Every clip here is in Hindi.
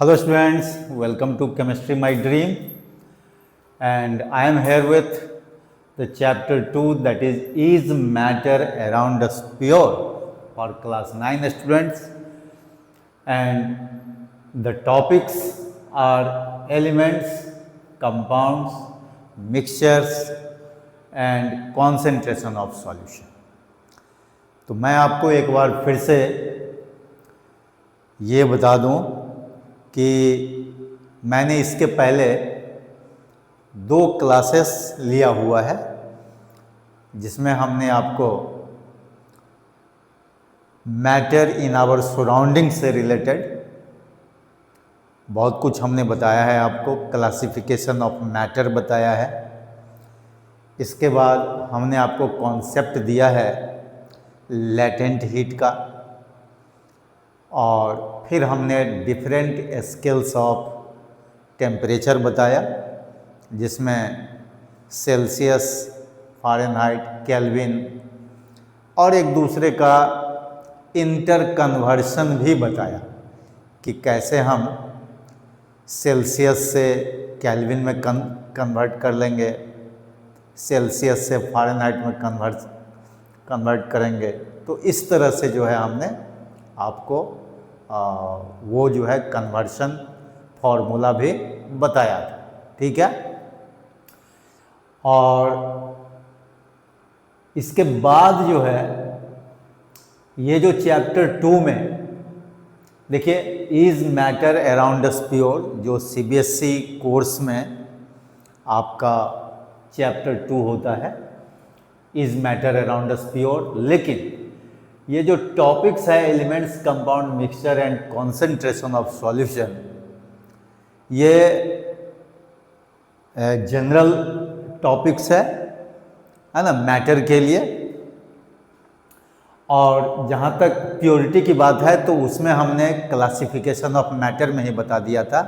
Hello students, welcome to Chemistry My Dream, and I am here with the chapter 2, that is matter around us pure, for class 9 students, and the topics are elements, compounds, mixtures and concentration of solution. तो मैं आपको एक बार फिर से ये बता दूं कि मैंने इसके पहले 2 क्लासेस लिया हुआ है जिसमें हमने आपको मैटर इन आवर सराउंडिंग से रिलेटेड बहुत कुछ हमने बताया है, आपको क्लासिफिकेशन ऑफ मैटर बताया है। इसके बाद हमने आपको कॉन्सेप्ट दिया है लेटेंट हीट का, और फिर हमने डिफरेंट स्केल्स ऑफ टेम्परेचर बताया जिसमें सेल्सियस, फ़ारेनहाइट, केल्विन और एक दूसरे का इंटर कन्वर्शन भी बताया कि कैसे हम सेल्सियस से केल्विन में कन्वर्ट कर लेंगे, सेल्सियस से फ़ारेनहाइट में कन्वर्ट करेंगे। तो इस तरह से जो है हमने आपको वो जो है कन्वर्शन फॉर्मूला भी बताया था, ठीक है। और इसके बाद जो है ये जो चैप्टर 2 में देखिए, is matter around us pure, जो सीबीएसई कोर्स में आपका चैप्टर 2 होता है, is matter around us pure. लेकिन ये जो टॉपिक्स है elements, compound, mixture and concentration of solution, ये जनरल टॉपिक्स है ना मैटर के लिए। और जहाँ तक प्योरिटी की बात है तो उसमें हमने क्लासिफिकेशन ऑफ मैटर में ही बता दिया था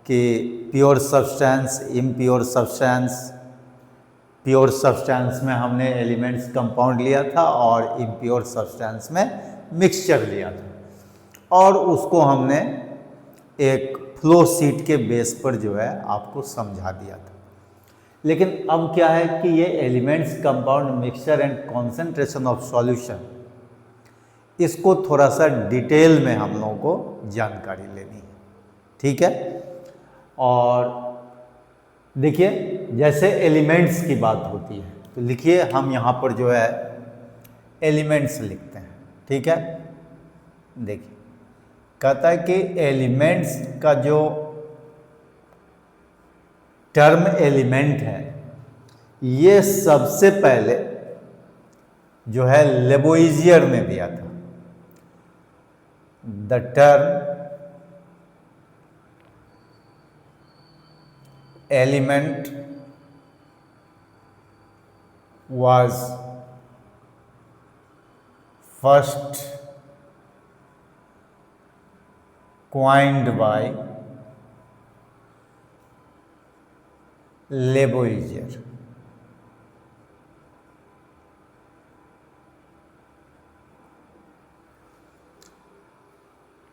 कि pure substance, impure substance. Pure substance में हमने एलिमेंट्स, कंपाउंड लिया था और इम्प्योर सब्सटेंस में मिक्सचर लिया था, और उसको हमने एक फ्लो शीट के बेस पर जो है आपको समझा दिया था। लेकिन अब क्या है कि ये elements, compound, mixture and concentration of solution, इसको थोड़ा सा डिटेल में हम लोगों को जानकारी लेनी है, ठीक है। और देखिए, जैसे एलिमेंट्स की बात होती है तो लिखिए, हम यहाँ पर जो है एलिमेंट्स लिखते हैं, ठीक है। देखिए, कहता है कि एलिमेंट्स का जो टर्म एलिमेंट है, ये सबसे पहले जो है लेबोइजियर ने दिया था। The term element was first coined by Lavoisier।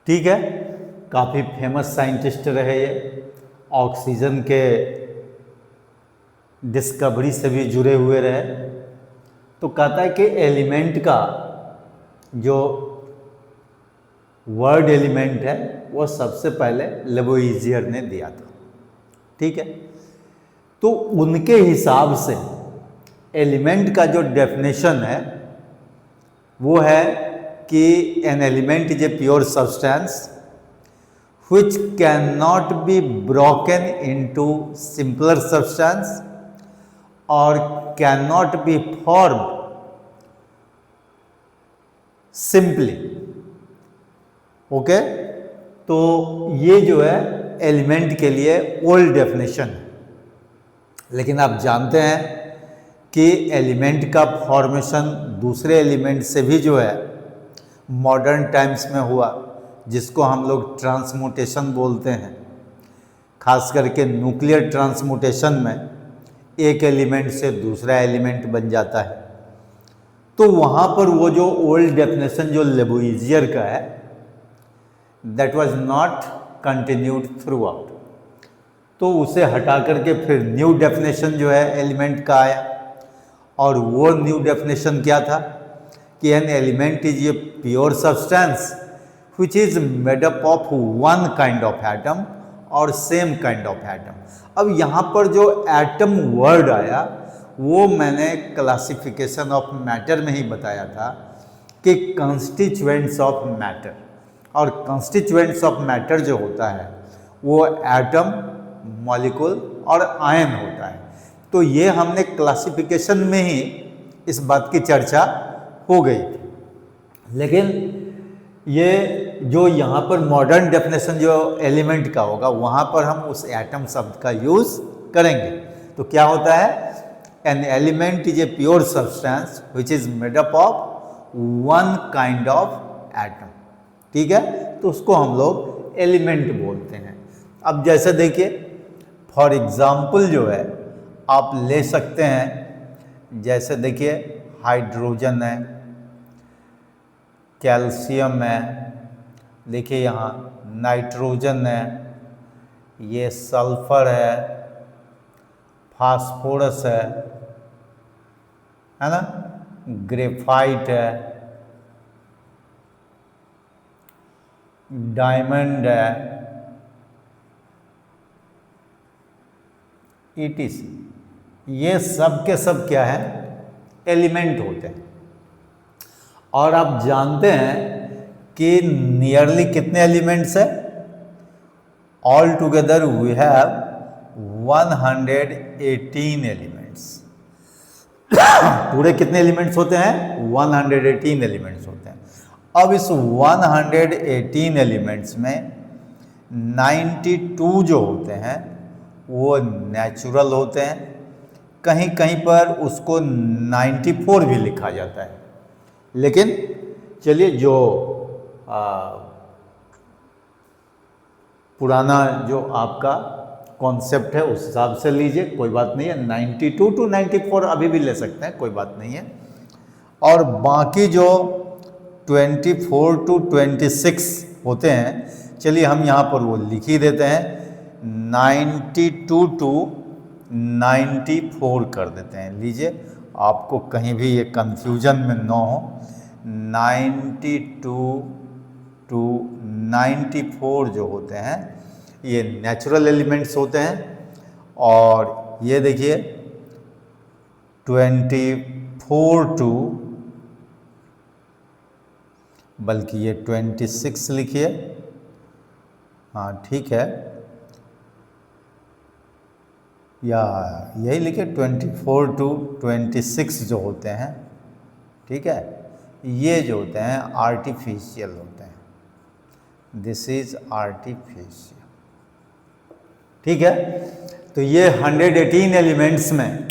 ठीक है, काफ़ी फेमस साइंटिस्ट रहे ये, ऑक्सीजन के डिस्कवरी से भी जुड़े हुए रहे। तो कहता है कि एलिमेंट का जो वर्ड एलिमेंट है वो सबसे पहले लेवोइजियर ने दिया था, ठीक है। तो उनके हिसाब से एलिमेंट का जो डेफिनेशन है वो है कि an element is a pure substance which cannot be broken into simpler substance or cannot be formed simply। Okay, तो ये जो है एलिमेंट के लिए ओल्ड डेफिनेशन है। लेकिन आप जानते हैं कि एलिमेंट का फॉर्मेशन दूसरे एलिमेंट से भी जो है मॉडर्न टाइम्स में हुआ, जिसको हम लोग ट्रांसम्यूटेशन बोलते हैं। खास करके न्यूक्लियर ट्रांसम्यूटेशन में एक एलिमेंट से दूसरा एलिमेंट बन जाता है। तो वहाँ पर वो जो ओल्ड डेफिनेशन जो लेवोइजियर का है, that was not continued through out. तो उसे हटा करके फिर न्यू डेफिनेशन जो है एलिमेंट का आया, और वो न्यू डेफिनेशन क्या था कि an element is a pure substance which is made up of one kind of atom और सेम काइंड ऑफ एटम। अब यहाँ पर जो एटम वर्ड आया वो मैंने क्लासिफिकेशन ऑफ मैटर में ही बताया था कि कंस्टिट्यूएंट्स ऑफ मैटर, और कंस्टिट्यूएंट्स ऑफ मैटर जो होता है वो एटम, मॉलिक्यूल और आयन होता है। तो ये हमने क्लासिफिकेशन में ही इस बात की चर्चा हो गई थी। लेकिन ये जो यहाँ पर मॉडर्न डेफिनेशन जो एलिमेंट का होगा वहाँ पर हम उस एटम शब्द का यूज़ करेंगे। तो क्या होता है, an element is a pure substance which is made up of one kind of atom. ठीक है, तो उसको हम लोग एलिमेंट बोलते हैं। अब जैसे देखिए फॉर एग्जाम्पल जो है आप ले सकते हैं, जैसे देखिए हाइड्रोजन है, कैल्शियम है, देखिए यहाँ नाइट्रोजन है, ये सल्फर है, फास्फोरस है ना, ग्रेफाइट है, डायमंड है, ETC। ये सब के सब क्या है, एलिमेंट होते हैं। और आप जानते हैं कि नियरली कितने एलिमेंट्स हैं, all together we have 118 elements. पूरे कितने एलिमेंट्स होते हैं, 118 एलिमेंट्स होते हैं। अब इस 118 एलिमेंट्स में 92 जो होते हैं वो नेचुरल होते हैं, कहीं कहीं पर उसको 94 भी लिखा जाता है। लेकिन चलिए जो पुराना जो आपका कॉन्सेप्ट है उस हिसाब से लीजिए, कोई बात नहीं है। 92 to 94 अभी भी ले सकते हैं, कोई बात नहीं है। और बाकी जो 24 to 26 होते हैं, चलिए हम यहाँ पर वो लिख ही देते हैं, 92 to 94 कर देते हैं। लीजिए, आपको कहीं भी ये कंफ्यूजन में न हो। 92 to 94 जो होते हैं ये नेचुरल एलिमेंट्स होते हैं, और ये देखिए 24 टू, बल्कि ये 26 लिखिए, हाँ ठीक है, या यही लिखिए 24 to 26 जो होते हैं, ठीक है, ये जो होते हैं आर्टिफिशियल होते हैं। दिस इज आर्टिफिशियल, ठीक है। तो ये 118 एलिमेंट्स में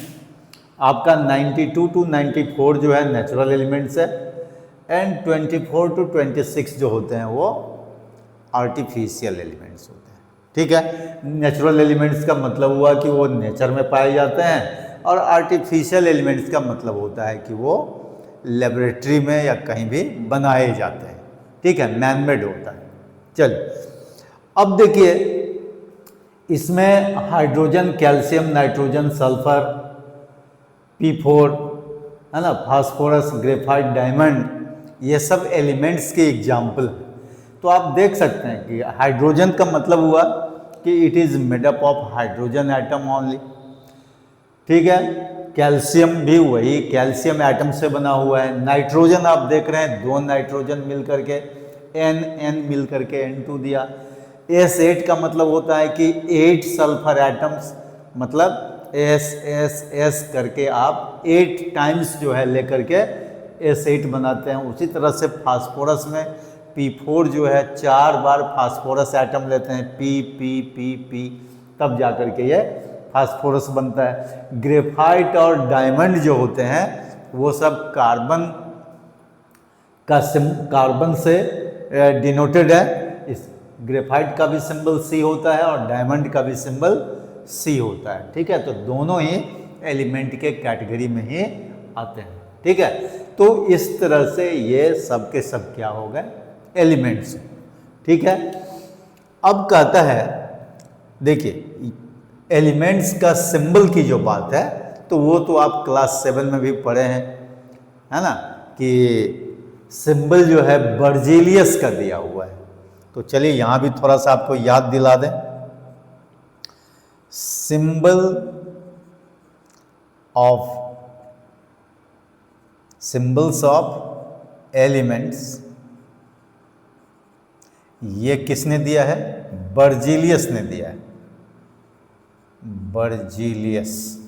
आपका 92 to 94 जो है नेचुरल एलिमेंट्स है, एंड 24 to 26 जो होते हैं वो आर्टिफिशियल एलिमेंट्स होते हैं। ठीक है, नेचुरल एलिमेंट्स का मतलब हुआ कि वो नेचर में पाए जाते हैं, और आर्टिफिशियल एलिमेंट्स का मतलब होता है कि वो लेबोरेटरी में या कहीं भी बनाए जाते हैं। ठीक है, मैनमेड होता है। चलिए अब देखिए, इसमें hydrogen, calcium, nitrogen, sulphur, P4 है ना, फास्फोरस, ग्रेफाइट, डायमंड, ये सब एलिमेंट्स के एग्जाम्पल हैं। तो आप देख सकते हैं कि हाइड्रोजन का मतलब हुआ कि it is made up of hydrogen atom only. ठीक है, कैल्शियम भी वही कैल्शियम एटम से बना हुआ है। नाइट्रोजन आप देख रहे हैं, 2 नाइट्रोजन मिल करके N मिल करके N2 दिया। S8 का मतलब होता है कि 8 सल्फर एटम्स, मतलब S करके आप 8 टाइम्स जो है लेकर के S8 बनाते हैं। उसी तरह से फास्फोरस में P4 जो है 4 बार फास्फोरस एटम लेते हैं, P, तब जा कर के ये फास्फोरस बनता है। ग्रेफाइट और डायमंड जो होते हैं वो सब कार्बन से डिनोटेड है। इस ग्रेफाइट का भी सिंबल C होता है और डायमंड का भी सिंबल C होता है। ठीक है, तो दोनों ही एलिमेंट के कैटेगरी में ही आते हैं। ठीक है, तो इस तरह से ये सब के सब क्या हो गए, एलिमेंट्स। ठीक है, अब कहता है, देखिए एलिमेंट्स का सिंबल की जो बात है तो वो तो आप क्लास 7 में भी पढ़े हैं, है ना, कि सिंबल जो है बर्जीलियस का दिया हुआ है। तो चलिए यहाँ भी थोड़ा सा आपको याद दिला दें। सिंबल्स ऑफ एलिमेंट्स, ये किसने दिया है? बर्जीलियस ने दिया है, बर्जीलियस।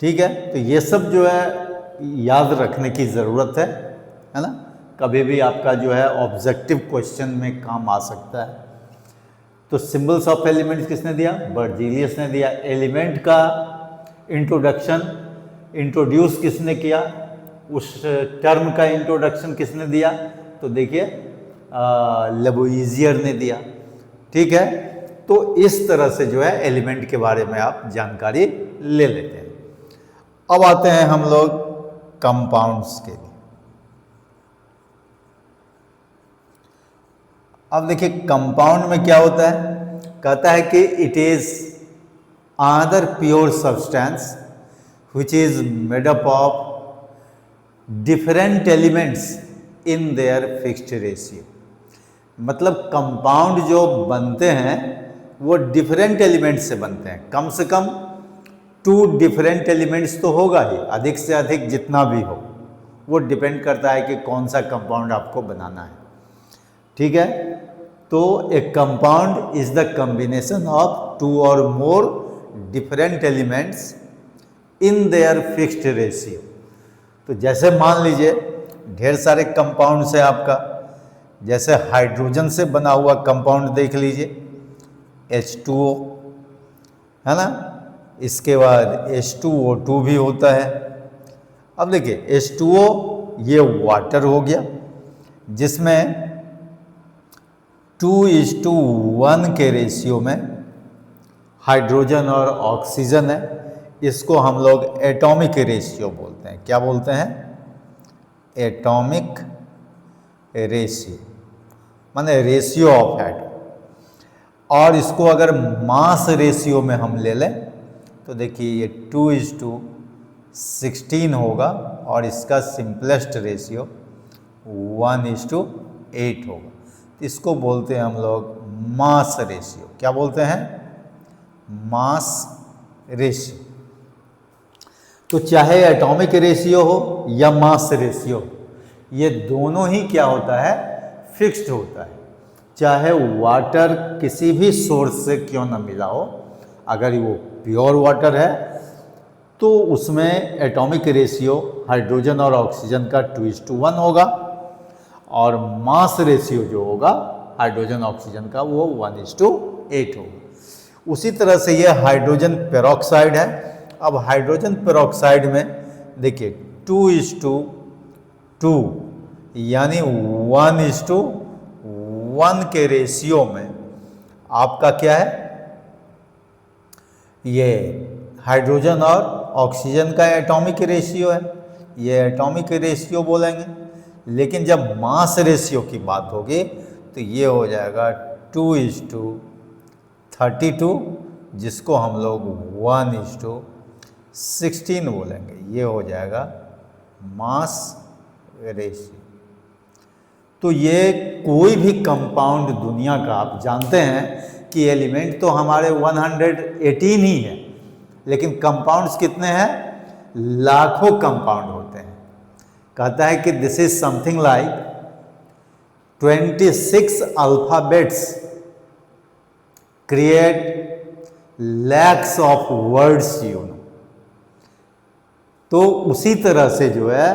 ठीक है, तो ये सब जो है याद रखने की ज़रूरत है ना, कभी भी आपका जो है ऑब्जेक्टिव क्वेश्चन में काम आ सकता है। तो सिंबल्स ऑफ एलिमेंट्स किसने दिया? बर्जीलियस ने दिया। एलिमेंट का इंट्रोड्यूस किसने किया? उस टर्म का इंट्रोडक्शन किसने दिया? तो देखिए लेबुइजियर ने दिया। ठीक है, तो इस तरह से जो है एलिमेंट के बारे में आप जानकारी ले लेते हैं। अब आते हैं हम लोग कंपाउंड्स के लिए। अब देखिए कंपाउंड में क्या होता है, कहता है कि it is another pure substance which is made up of different elements in their fixed ratio. मतलब कंपाउंड जो बनते हैं वो डिफरेंट एलिमेंट्स से बनते हैं, कम से कम 2 डिफरेंट एलिमेंट्स तो होगा ही, अधिक से अधिक जितना भी हो, वो डिपेंड करता है कि कौन सा कंपाउंड आपको बनाना है। ठीक है, तो ए compound is the combination of 2 और more different elements in their fixed ratio. तो जैसे मान लीजिए ढेर सारे कंपाउंड्स है आपका, जैसे हाइड्रोजन से बना हुआ कंपाउंड देख लीजिए H2O, है ना, इसके बाद H2O2 भी होता है। अब देखिए H2O ये वाटर हो गया जिसमें 2:1 के रेशियो में हाइड्रोजन और ऑक्सीजन है। इसको हम लोग एटॉमिक रेशियो बोलते हैं। क्या बोलते हैं? एटॉमिक रेशियो, माने रेशियो ऑफ एटम। और इसको अगर मास रेशियो में हम ले लें तो देखिए ये 2:16 होगा और इसका सिंपलेस्ट रेशियो 1:8 होगा। तो इसको बोलते हैं हम लोग मास रेशियो। क्या बोलते हैं? Mass ratio. तो चाहे एटॉमिक रेशियो हो या मास रेशियो, ये दोनों ही क्या होता है? फिक्स्ड होता है। चाहे वाटर किसी भी सोर्स से क्यों ना मिला हो, अगर वो प्योर वाटर है तो उसमें एटॉमिक रेशियो हाइड्रोजन और ऑक्सीजन का 2:1 होगा और मास रेशियो जो होगा हाइड्रोजन ऑक्सीजन का वो 1:8 होगा। उसी तरह से ये हाइड्रोजन पेरोक्साइड है। अब हाइड्रोजन पेरोक्साइड में देखिए 2:2 यानी 1:1 के रेशियो में आपका क्या है? ये हाइड्रोजन और ऑक्सीजन का एटॉमिक रेशियो है, ये एटॉमिक रेशियो बोलेंगे। लेकिन जब मास रेशियो की बात होगी तो ये हो जाएगा 2:32, जिसको हम लोग 1:16 बोलेंगे। ये हो जाएगा मास रेशियो। तो ये कोई भी कंपाउंड दुनिया का आप जानते हैं कि एलिमेंट तो हमारे 118 ही है, लेकिन कंपाउंड्स कितने हैं? लाखों कंपाउंड होते हैं। कहता है कि this is something like 26 alphabets create lakhs of words, you know. तो उसी तरह से जो है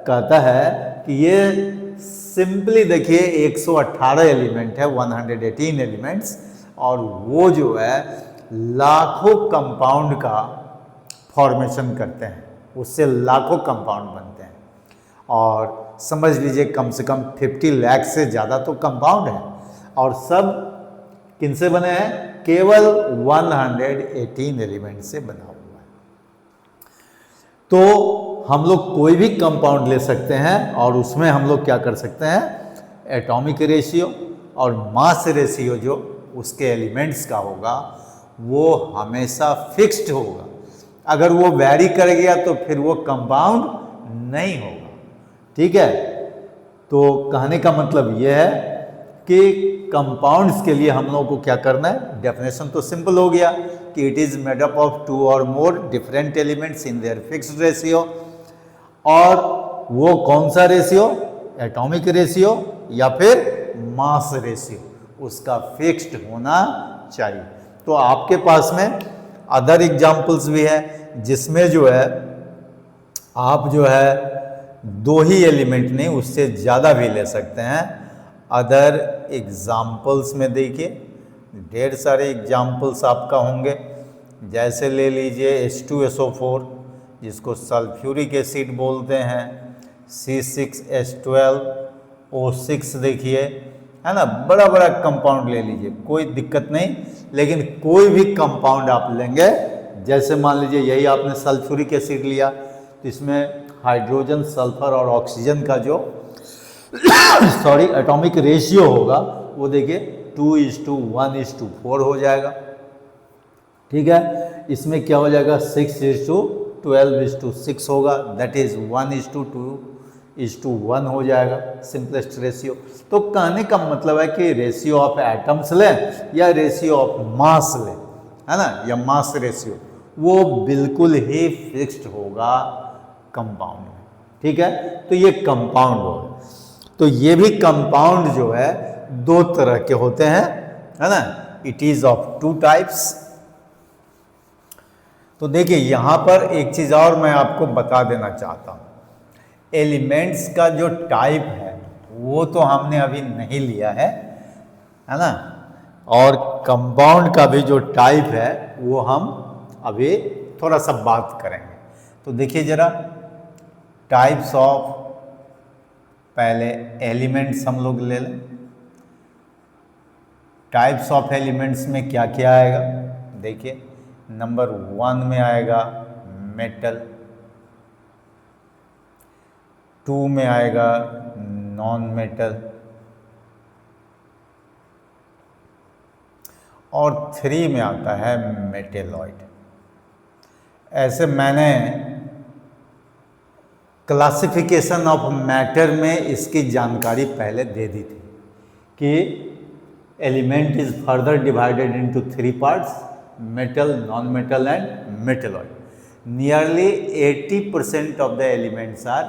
कहता है कि ये सिंपली देखिए 118 एलिमेंट है, 118 एलिमेंट्स, और वो जो है लाखों कंपाउंड का फॉर्मेशन करते हैं, उससे लाखों कंपाउंड बनते हैं। और समझ लीजिए कम से कम 50 लाख से ज़्यादा तो कंपाउंड है, और सब किनसे बने हैं? केवल 118 एलिमेंट से बना हुआ है। तो हम लोग कोई भी कंपाउंड ले सकते हैं और उसमें हम लोग क्या कर सकते हैं? एटॉमिक रेशियो और मास रेशियो जो उसके एलिमेंट्स का होगा वो हमेशा फिक्स्ड होगा। अगर वो वैरी कर गया तो फिर वो कंपाउंड नहीं होगा। ठीक है, तो कहने का मतलब यह है कि कंपाउंड्स के लिए हम लोगों को क्या करना है, डेफिनेशन तो सिंपल हो गया कि it is made up of 2 और more different elements in their fixed ratio. और वो कौन सा रेशियो, एटॉमिक रेशियो या फिर मास रेशियो, उसका फिक्स्ड होना चाहिए। तो आपके पास में अदर एग्जाम्पल्स भी है जिसमें जो है आप जो है 2 ही एलिमेंट नहीं उससे ज़्यादा भी ले सकते हैं। अदर एग्जाम्पल्स में देखिए ढेर सारे एग्जाम्पल्स आपका होंगे। जैसे ले लीजिए H2SO4 जिसको सल्फ्यूरिक एसिड बोलते हैं, C6H12O6 देखिए, है ना, बड़ा बड़ा कंपाउंड ले लीजिए, कोई दिक्कत नहीं। लेकिन कोई भी कंपाउंड आप लेंगे, जैसे मान लीजिए यही आपने सल्फ्यूरिक एसिड लिया तो इसमें हाइड्रोजन, सल्फर और ऑक्सीजन का जो सॉरी एटॉमिक रेशियो होगा वो देखिए 2:1:4 हो जाएगा। ठीक है, इसमें क्या हो जाएगा 6:12:6 होगा, दैट इज 1:2:1 हो जाएगा, सिंपलेस्ट रेशियो। तो कहने का मतलब है कि रेशियो ऑफ एटम्स लें या रेशियो ऑफ मास लें, है ना, या मास रेशियो, वो बिल्कुल ही फिक्स्ड होगा कंपाउंड में। ठीक है, तो ये कंपाउंड होगा। तो ये भी कंपाउंड जो है 2 तरह के होते हैं, है ना, इट इज ऑफ 2 टाइप्स। तो देखिए यहां पर एक चीज और मैं आपको बता देना चाहता हूं, एलिमेंट्स का जो टाइप है वो तो हमने अभी नहीं लिया है ना, और कंपाउंड का भी जो टाइप है वो हम अभी थोड़ा सा बात करेंगे। तो देखिए जरा टाइप्स ऑफ, पहले एलिमेंट्स हम लोग ले लें। टाइप्स ऑफ एलिमेंट्स में क्या क्या आएगा, देखिए नंबर 1 में आएगा मेटल, 2 में आएगा नॉन मेटल और 3 में आता है मेटेलॉइड। ऐसे मैंने क्लासिफिकेशन ऑफ मैटर में इसकी जानकारी पहले दे दी थी कि element is further divided into 3 parts, metal, non metal and metalloid. Nearly 80% of the elements are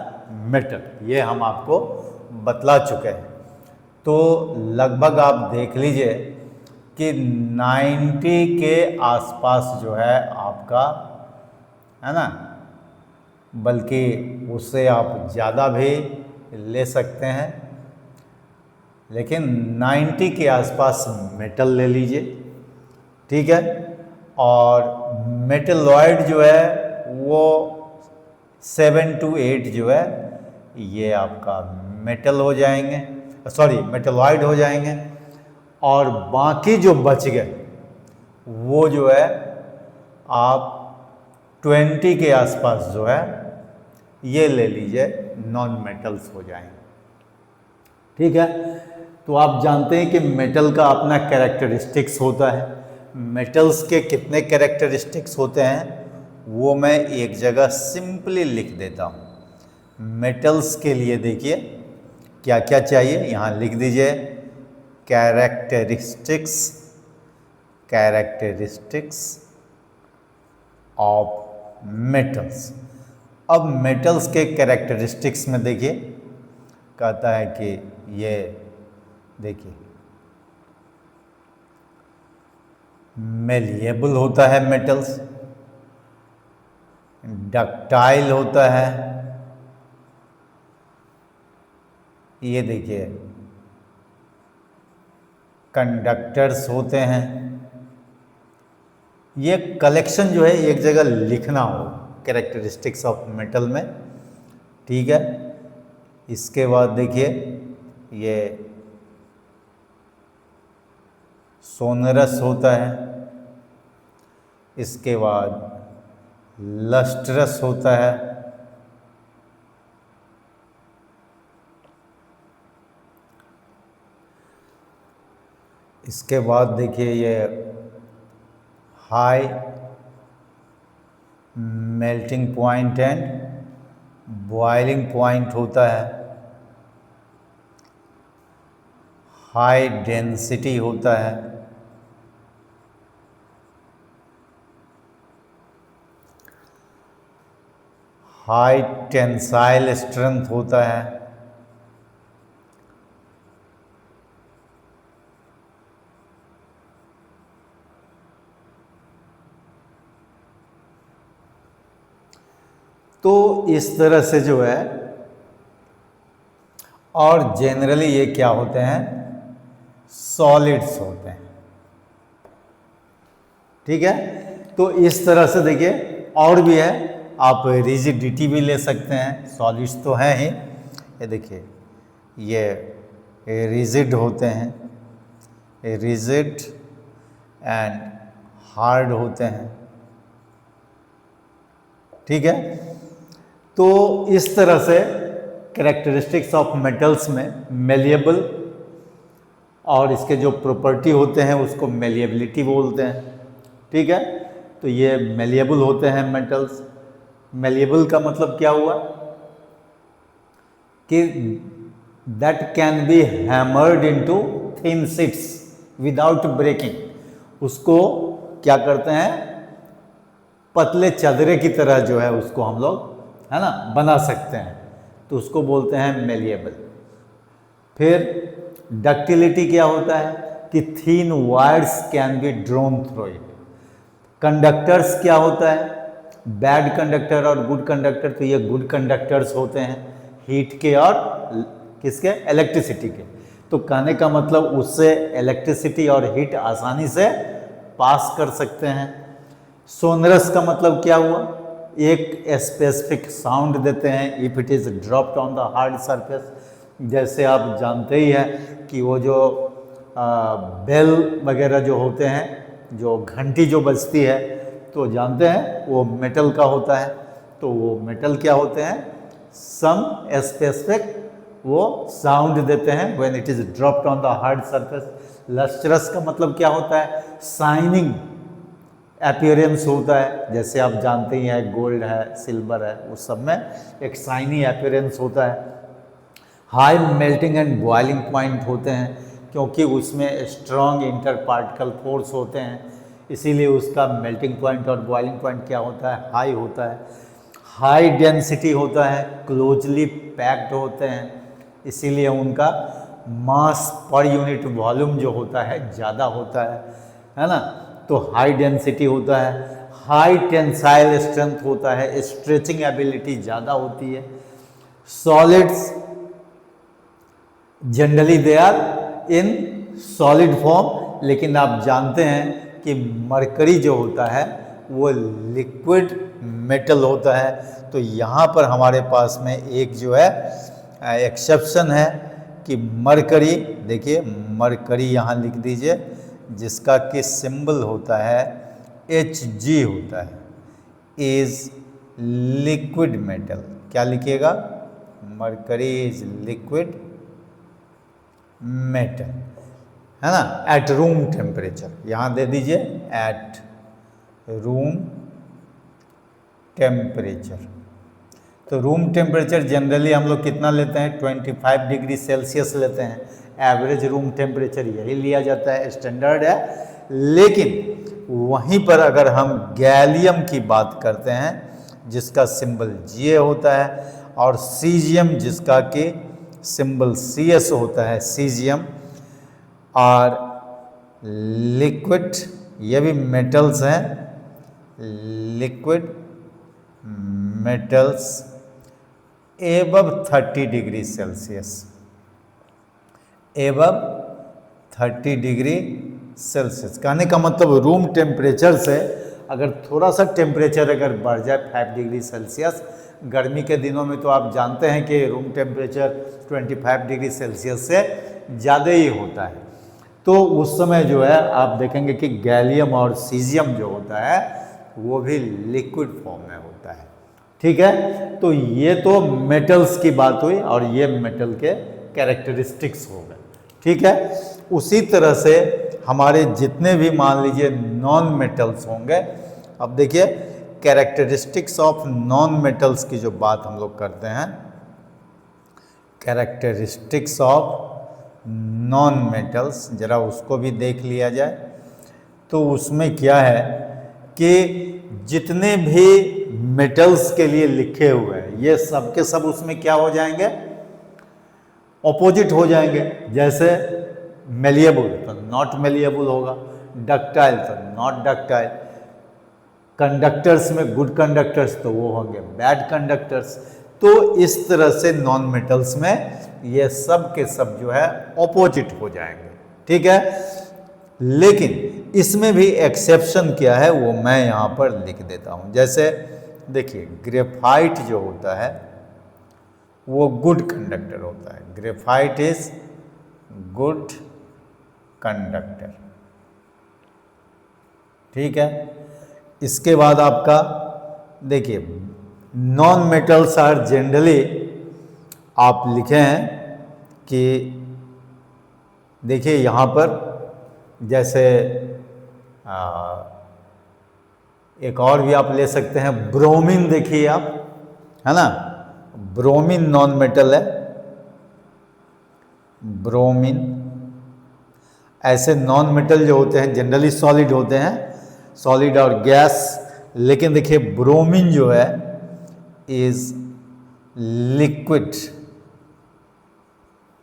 metal, ये हम आपको बतला चुके हैं। तो लगभग आप देख लीजिए कि 90 के आसपास जो है आपका, है ना, बल्कि उससे आप ज़्यादा भी ले सकते हैं, लेकिन 90 के आसपास मेटल ले लीजिए। ठीक है, और मेटलॉइड जो है वो 7 to 8 जो है ये आपका मेटल हो जाएंगे, सॉरी मेटलॉइड हो जाएंगे। और बाकी जो बच गए वो जो है आप 20 के आसपास जो है ये ले लीजिए, नॉन मेटल्स हो जाएंगे। ठीक है, तो आप जानते हैं कि मेटल का अपना कैरेक्टरिस्टिक्स होता है। मेटल्स के कितने कैरेक्टरिस्टिक्स होते हैं वो मैं एक जगह सिंपली लिख देता हूँ। मेटल्स के लिए देखिए क्या क्या चाहिए, यहाँ लिख दीजिए कैरेक्टरिस्टिक्स, कैरेक्टरिस्टिक्स ऑफ मेटल्स। अब मेटल्स के कैरेक्टरिस्टिक्स में देखिए कहता है कि ये देखिए मेलिएबल होता है मेटल्स, डक्टाइल होता है, ये देखिए कंडक्टर्स होते हैं। ये कलेक्शन जो है एक जगह लिखना हो कैरेक्टरिस्टिक्स ऑफ मेटल में। ठीक है, इसके बाद देखिए ये सोनरस होता है, इसके बाद लस्ट्रस होता है, इसके बाद देखिए ये high melting point and boiling point होता है, हाई डेंसिटी होता है, हाई टेंसाइल स्ट्रेंथ होता है, तो इस तरह से जो है, और जनरली ये क्या होते हैं, सॉलिड्स होते हैं। ठीक है, तो इस तरह से देखिए और भी है, आप रिजिडिटी भी ले सकते हैं, सॉलिड्स तो हैं ही, ये देखिए ये रिजिड होते हैं, रिजिड एंड हार्ड होते हैं। ठीक है, तो इस तरह से कैरेक्टरिस्टिक्स ऑफ मेटल्स में मेलिएबल और इसके जो प्रॉपर्टी होते हैं उसको मेलिएबिलिटी बोलते हैं। ठीक है, तो ये मेलिएबल होते हैं मेटल्स। मेलिएबल का मतलब क्या हुआ कि that can be hammered into thin sheets without breaking. उसको क्या करते हैं, पतले चादरे की तरह जो है उसको हम लोग, है ना, बना सकते हैं, तो उसको बोलते हैं मेलिएबल। फिर डक्टिलिटी क्या होता है कि thin wires can be drone through it. Conductors क्या होता है, बैड कंडक्टर और गुड कंडक्टर, तो ये गुड कंडक्टर्स होते हैं हीट के और किसके, इलेक्ट्रिसिटी के। तो कहने का मतलब उससे इलेक्ट्रिसिटी और हीट आसानी से पास कर सकते हैं। सोनरस का मतलब क्या हुआ, एक स्पेसिफिक साउंड देते हैं if it is dropped on the hard surface. जैसे आप जानते ही हैं कि वो जो बेल वगैरह जो होते हैं, जो घंटी जो बजती है, तो जानते हैं वो मेटल का होता है। तो वो मेटल क्या होते हैं, सम स्पेसिफिक वो साउंड देते हैं when it is dropped on the hard surface. Lustrous का मतलब क्या होता है, शाइनिंग अपीयरेंस होता है। जैसे आप जानते ही हैं गोल्ड है, सिल्वर है, उस सब में एक शाइनी अपीयरेंस होता है। High melting and boiling point होते हैं क्योंकि उसमें स्ट्रॉन्ग इंटर पार्टिकल फोर्स होते हैं, इसीलिए उसका मेल्टिंग पॉइंट और बॉइलिंग पॉइंट क्या होता है, हाई होता है। हाई डेंसिटी होता है, क्लोजली पैक्ड होते हैं, इसीलिए उनका मास पर यूनिट वॉल्यूम जो होता है ज़्यादा होता है ना। तो हाई डेंसिटी होता है, हाई टेंसाइल स्ट्रेंथ होता है, स्ट्रेचिंग एबिलिटी ज़्यादा होती है। Solids generally they are in solid form, लेकिन आप जानते हैं कि मरकरी जो होता है वो लिक्विड मेटल होता है। तो यहाँ पर हमारे पास में एक जो है एक्सेप्शन है कि मरकरी, देखिए मरकरी यहाँ लिख दीजिए, जिसका कि सिंबल होता है Hg होता है, इज लिक्विड मेटल। क्या लिखिएगा, मरकरी इज लिक्विड मेटल, है ना, एट रूम टेम्परेचर। यहाँ दे दीजिए एट रूम टेम्परेचर। तो रूम टेम्परेचर जनरली हम लोग कितना लेते हैं, 25 डिग्री सेल्सियस लेते हैं। एवरेज रूम टेम्परेचर यही लिया जाता है, स्टैंडर्ड है। लेकिन वहीं पर अगर हम गैलियम की बात करते हैं जिसका सिंबल Ga होता है, और सीजियम जिसका कि सिंबल Cs होता है, सीजियम, और लिक्विड, ये भी मेटल्स हैं, liquid metals above 30 degree Celsius, above 30 degree Celsius. कहने का मतलब रूम टेम्परेचर से अगर थोड़ा सा टेम्परेचर अगर बढ़ जाए 5 डिग्री सेल्सियस, गर्मी के दिनों में तो आप जानते हैं कि रूम टेम्परेचर 25 डिग्री सेल्सियस से ज़्यादा ही होता है। तो उस समय जो है आप देखेंगे कि गैलियम और सीजियम जो होता है वो भी लिक्विड फॉर्म में होता है। ठीक है, तो ये तो मेटल्स की बात हुई और ये मेटल के कैरेक्टरिस्टिक्स हो गए। ठीक है, उसी तरह से हमारे जितने भी मान लीजिए नॉन मेटल्स होंगे, अब देखिए कैरेक्टरिस्टिक्स ऑफ नॉन मेटल्स की जो बात हम लोग करते हैं, कैरेक्टरिस्टिक्स ऑफ नॉन मेटल्स, जरा उसको भी देख लिया जाए। तो उसमें क्या है कि जितने भी मेटल्स के लिए लिखे हुए हैं ये सब के सब उसमें क्या हो जाएंगे, ऑपोजिट हो जाएंगे। जैसे मेलिएबल तो नॉट मेलिएबल होगा, डक्टाइल तो नॉट डक्टाइल, कंडक्टर्स में गुड कंडक्टर्स तो वो होंगे बैड कंडक्टर्स। तो इस तरह से नॉन मेटल्स में ये सब के सब जो है ऑपोजिट हो जाएंगे, ठीक है। लेकिन इसमें भी एक्सेप्शन क्या है वो मैं यहाँ पर लिख देता हूँ। जैसे देखिए ग्रेफाइट जो होता है वो गुड कंडक्टर होता है, ग्रेफाइट इज गुड कंडक्टर, ठीक है। इसके बाद आपका देखिए नॉन मेटल्स आर जनरली आप लिखे हैं कि देखिए यहाँ पर जैसे एक और भी आप ले सकते हैं, ब्रोमीन देखिए आप, है ना, ब्रोमीन नॉन मेटल है, ब्रोमीन। ऐसे नॉन मेटल जो होते हैं जनरली सॉलिड होते हैं, सॉलिड और गैस, लेकिन देखिए ब्रोमीन जो है इज लिक्विड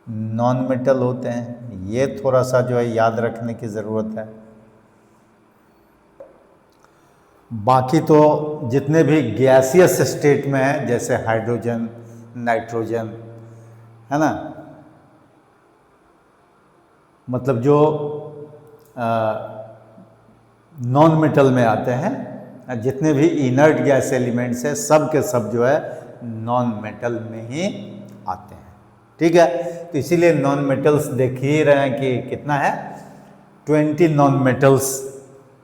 नॉन मेटल होते हैं। ये थोड़ा सा जो है याद रखने की ज़रूरत है। बाकी तो जितने भी गैसियस स्टेट में हैं जैसे हाइड्रोजन, नाइट्रोजन, है ना, मतलब जो नॉन मेटल में आते हैं, जितने भी इनर्ट गैस एलिमेंट्स हैं सब के सब जो है नॉन मेटल में ही आते हैं, ठीक है। तो इसीलिए नॉन मेटल्स देख ही रहे हैं कि कितना है, 20 नॉन मेटल्स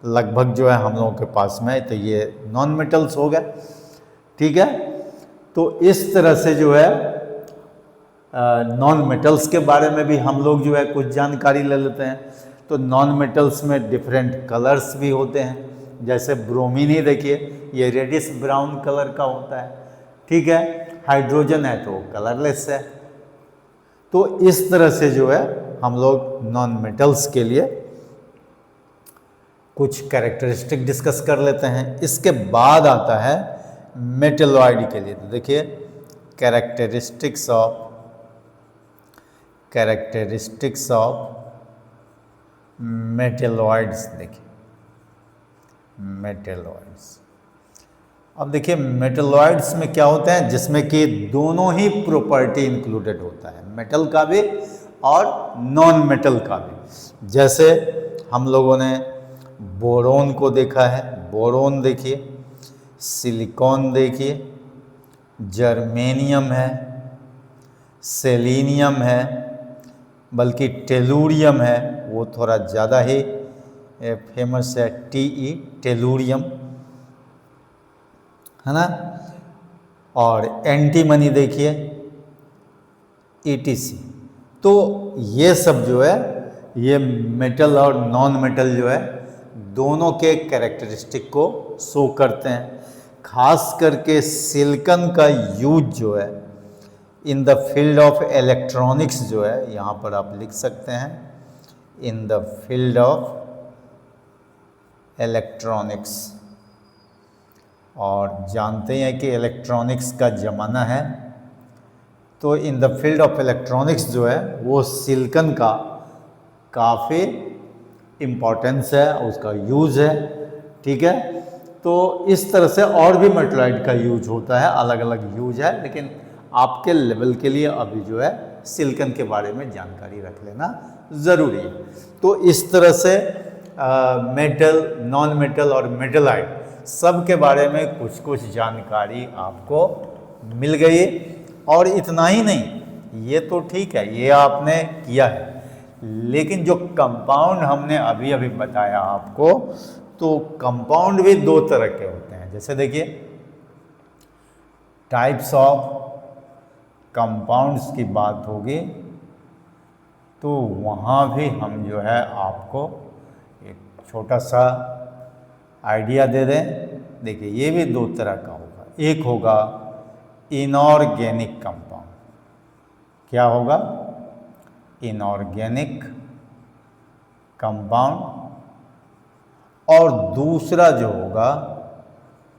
लगभग जो है हम लोगों के पास में, तो ये नॉन मेटल्स हो गए, ठीक है। तो इस तरह से जो है नॉन मेटल्स के बारे में भी हम लोग जो है कुछ जानकारी ले लेते हैं। तो नॉन मेटल्स में डिफरेंट कलर्स भी होते हैं, जैसे ब्रोमीन ही देखिए ये रेडिश ब्राउन कलर का होता है, ठीक है। हाइड्रोजन है तो कलरलेस है। तो इस तरह से जो है हम लोग नॉन मेटल्स के लिए कुछ कैरेक्टरिस्टिक डिस्कस कर लेते हैं। इसके बाद आता है मेटलॉइड के लिए। तो देखिए कैरेक्टरिस्टिक्स ऑफ मेटलॉइड्स, देखिए मेटलॉइड्स। अब देखिए मेटलॉइड्स में क्या होते हैं, जिसमें कि दोनों ही प्रॉपर्टी इंक्लूडेड होता है, मेटल का भी और नॉन मेटल का भी। जैसे हम लोगों ने बोरोन को देखा है, बोरोन देखिए, सिलिकॉन देखिए, जर्मेनियम है, सेलेनियम है, बल्कि टेलुरियम है, वो थोड़ा ज़्यादा ही फेमस है, टीई टेलुरियम, है ना। और एंटीमनी देखिए, ईटीसी। तो ये सब जो है ये मेटल और नॉन मेटल जो है दोनों के कैरेक्टरिस्टिक को शो करते हैं। खास करके सिलिकॉन का यूज जो है in the field of electronics जो है, यहाँ पर आप लिख सकते हैं in the field of electronics. और जानते हैं कि इलेक्ट्रॉनिक्स का ज़माना है, तो in the field of electronics जो है वो सिलिकॉन का काफ़ी इम्पोर्टेंस है, उसका यूज़ है, ठीक है। तो इस तरह से और भी मेटलॉइड का यूज होता है, अलग अलग यूज है, लेकिन आपके लेवल के लिए अभी जो है सिलिकॉन के बारे में जानकारी रख लेना ज़रूरी है। तो इस तरह से मेटल, नॉन मेटल और मेटलॉइड सब के बारे में कुछ कुछ जानकारी आपको मिल गई। और इतना ही नहीं, ये तो ठीक है, ये आपने किया है, लेकिन जो कंपाउंड हमने अभी अभी बताया आपको, तो कंपाउंड भी दो तरह के होते हैं। जैसे देखिए टाइप्स ऑफ कंपाउंड्स की बात होगी तो वहाँ भी हम जो है आपको छोटा सा आइडिया दे दें। देखिए ये भी दो तरह का होगा, एक होगा इनऑर्गेनिक कंपाउंड। क्या होगा? Inorganic compound. और दूसरा जो होगा